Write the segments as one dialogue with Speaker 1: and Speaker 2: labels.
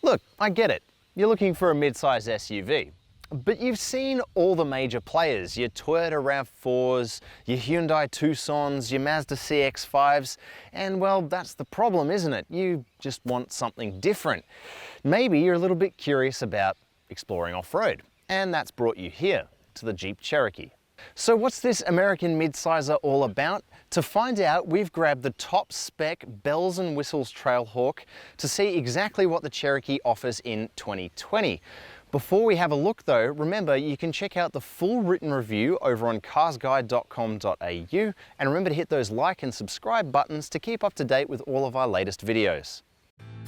Speaker 1: Look, I get it. You're looking for a mid-size SUV. But you've seen all the major players, your Toyota RAV4s, your Hyundai Tucsons, your Mazda CX-5s, and well, that's the problem, isn't it? You just want something different. Maybe you're a little bit curious about exploring off-road, and that's brought you here, to the Jeep Cherokee. So what's this American midsizer all about? To find out, we've grabbed the top-spec bells and whistles Trailhawk to see exactly what the Cherokee offers in 2020. Before we have a look though, remember you can check out the full written review over on carsguide.com.au, and remember to hit those like and subscribe buttons to keep up to date with all of our latest videos.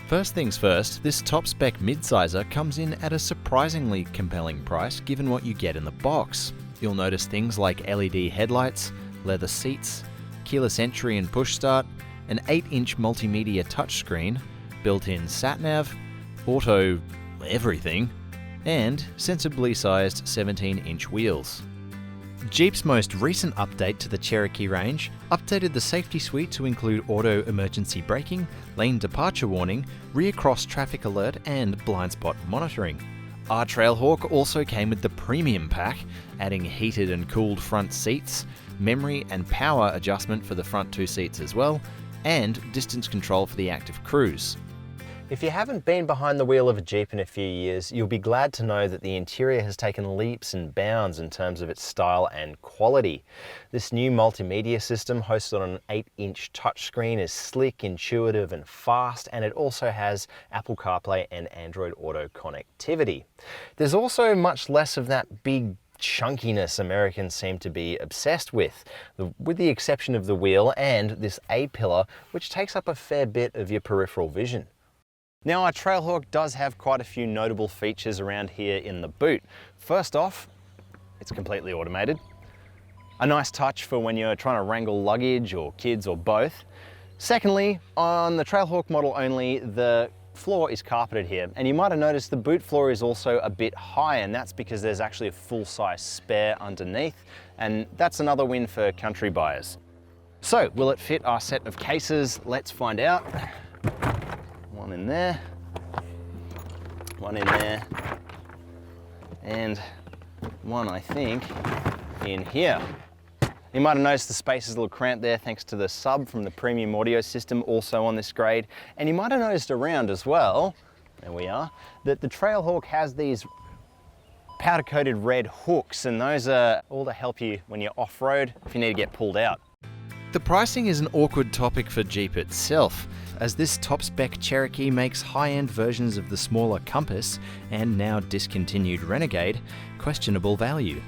Speaker 2: First things first, this top-spec midsizer comes in at a surprisingly compelling price given what you get in the box. You'll notice things like LED headlights, leather seats, keyless entry and push start, an 8-inch multimedia touchscreen, built-in sat-nav, auto everything, and sensibly sized 17-inch wheels. Jeep's most recent update to the Cherokee range updated the safety suite to include auto emergency braking, lane departure warning, rear cross traffic alert, and blind spot monitoring. Our Trailhawk also came with the premium pack, adding heated and cooled front seats, memory and power adjustment for the front 2 seats as well, and distance control for the active cruise.
Speaker 1: If you haven't been behind the wheel of a Jeep in a few years, you'll be glad to know that the interior has taken leaps and bounds in terms of its style and quality. This new multimedia system hosted on an 8-inch touchscreen is slick, intuitive and fast, and it also has Apple CarPlay and Android Auto connectivity. There's also much less of that big chunkiness Americans seem to be obsessed with the exception of the wheel and this A-pillar, which takes up a fair bit of your peripheral vision. Now, our Trailhawk does have quite a few notable features around here in the boot. First off, it's completely automated. A nice touch for when you're trying to wrangle luggage or kids or both. Secondly, on the Trailhawk model only, the floor is carpeted here, and you might have noticed the boot floor is also a bit high, and that's because there's actually a full-size spare underneath, and that's another win for country buyers. So, will it fit our set of cases? Let's find out. One in there, one in there, and one, I think, in here. You might have noticed the space is a little cramped there thanks to the sub from the premium audio system, also on this grade. And you might have noticed around as well, there we are, that the Trailhawk has these powder-coated red hooks, and those are all to help you when you're off-road if you need to get pulled out.
Speaker 2: The pricing is an awkward topic for Jeep itself, as this top-spec Cherokee makes high-end versions of the smaller Compass and now discontinued Renegade questionable value.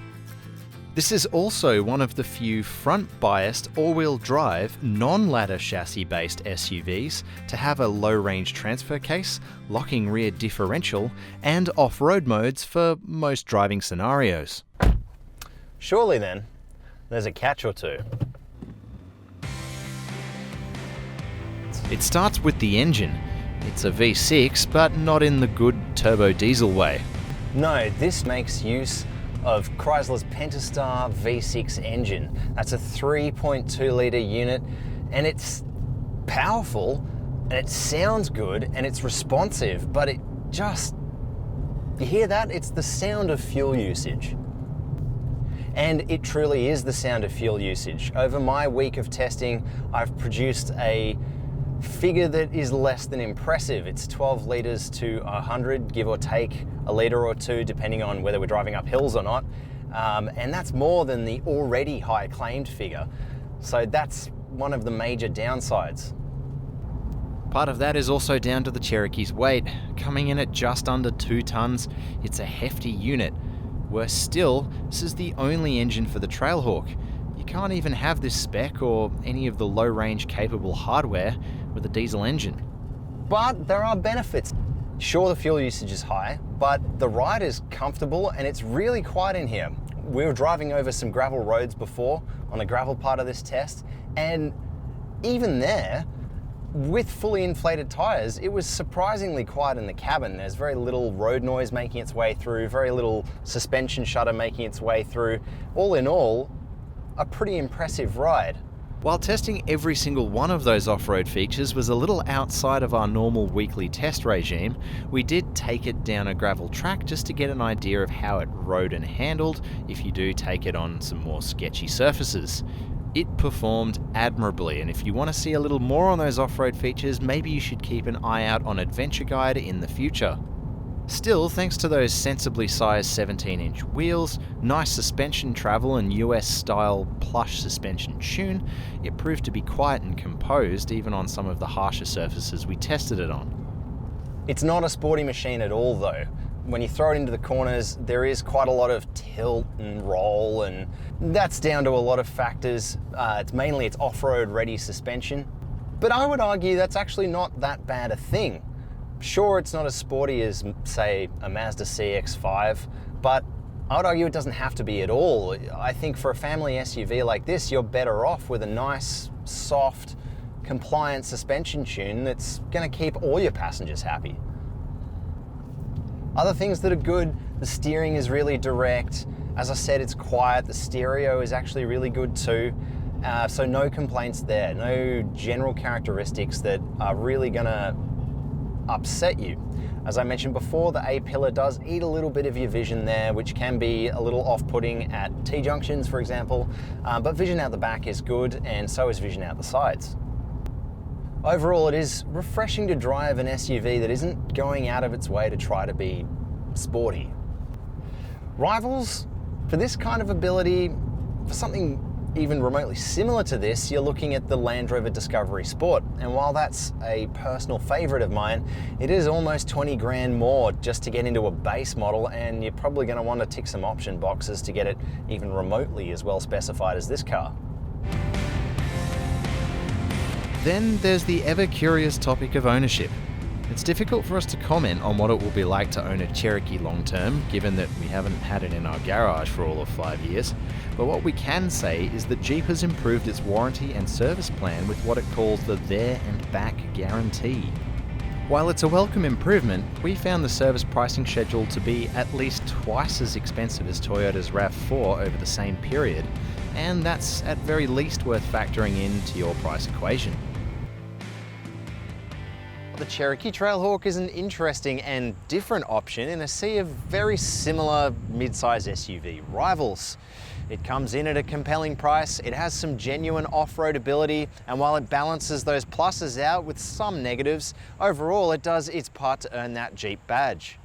Speaker 2: This is also one of the few front-biased, all-wheel drive, non-ladder chassis-based SUVs to have a low-range transfer case, locking rear differential, and off-road modes for most driving scenarios.
Speaker 1: Surely then, there's a catch or two.
Speaker 2: It starts with the engine. It's a V6, but not in the good turbo diesel way.
Speaker 1: No, this makes use of Chrysler's Pentastar V6 engine. That's a 3.2 litre unit, and it's powerful, and it sounds good, and it's responsive, but it just, you hear that? It's the sound of fuel usage. And it truly is the sound of fuel usage. Over my week of testing, I've produced a figure that is less than impressive. It's 12 litres to 100, give or take a litre or two, depending on whether we're driving up hills or not. And that's more than the already high claimed figure. So that's one of the major downsides.
Speaker 2: Part of that is also down to the Cherokee's weight. Coming in at just under 2 tons, it's a hefty unit. Worse still, this is the only engine for the Trailhawk. You can't even have this spec or any of the low-range capable hardware with a diesel engine.
Speaker 1: But there are benefits. Sure, the fuel usage is high, but the ride is comfortable and it's really quiet in here. We were driving over some gravel roads before on the gravel part of this test, and even there, with fully inflated tires, it was surprisingly quiet in the cabin. There's very little road noise making its way through, very little suspension shudder making its way through. All in all, a pretty impressive ride.
Speaker 2: While testing every single one of those off-road features was a little outside of our normal weekly test regime, we did take it down a gravel track just to get an idea of how it rode and handled if you do take it on some more sketchy surfaces. It performed admirably, and if you want to see a little more on those off-road features, maybe you should keep an eye out on CarsGuide in the future. Still, thanks to those sensibly sized 17-inch wheels, nice suspension travel and US-style plush suspension tune, it proved to be quiet and composed even on some of the harsher surfaces we tested it on.
Speaker 1: It's not a sporty machine at all though. When you throw it into the corners, there is quite a lot of tilt and roll, and that's down to a lot of factors. It's mainly its off-road ready suspension, but I would argue that's actually not that bad a thing. Sure, it's not as sporty as, say, a Mazda CX-5, but I would argue it doesn't have to be at all. I think for a family SUV like this, you're better off with a nice, soft, compliant suspension tune that's going to keep all your passengers happy. Other things that are good, the steering is really direct. As I said, it's quiet. The stereo is actually really good too. So no complaints there. No general characteristics that are really going to upset you. As I mentioned before, the A-pillar does eat a little bit of your vision there, which can be a little off-putting at T-junctions, for example, but vision out the back is good, and so is vision out the sides. Overall, it is refreshing to drive an SUV that isn't going out of its way to try to be sporty. Rivals, for this kind of ability, for something even remotely similar to this, you're looking at the Land Rover Discovery Sport. And while that's a personal favorite of mine, it is almost 20 grand more just to get into a base model, and you're probably going to want to tick some option boxes to get it even remotely as well specified as this car.
Speaker 2: Then there's the ever-curious topic of ownership. It's difficult for us to comment on what it will be like to own a Cherokee long-term, given that we haven't had it in our garage for all of 5 years. But what we can say is that Jeep has improved its warranty and service plan with what it calls the there and back guarantee. While it's a welcome improvement, we found the service pricing schedule to be at least twice as expensive as Toyota's RAV4 over the same period, and that's at very least worth factoring into your price equation.
Speaker 1: The Cherokee Trailhawk is an interesting and different option in a sea of very similar mid-size SUV rivals. It comes in at a compelling price, it has some genuine off-road ability, and while it balances those pluses out with some negatives, overall it does its part to earn that Jeep badge.